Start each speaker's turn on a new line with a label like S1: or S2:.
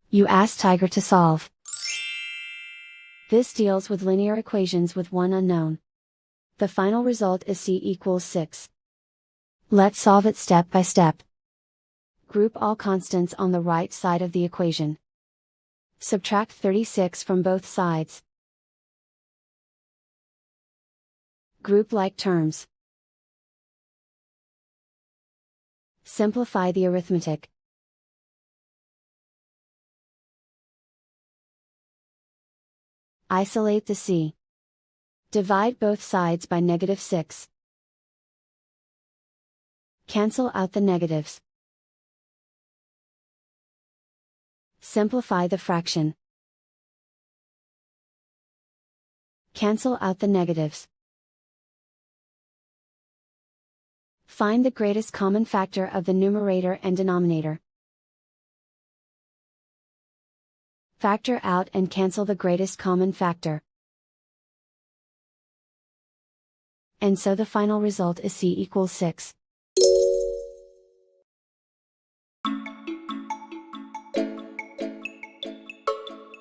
S1: You ask Tiger to solve. This deals with linear equations with one unknown. The final result is c equals 6. Let's solve it step by step. Group all constants on the right side of the equation. Subtract 36 from both sides. Group like terms. Simplify the arithmetic. Isolate the c. Divide both sides by -6. Cancel out the negatives. Simplify the fraction. Cancel out the negatives. Find the greatest common factor of the numerator and denominator. Factor out and cancel the greatest common factor. And so the final result is c equals 6.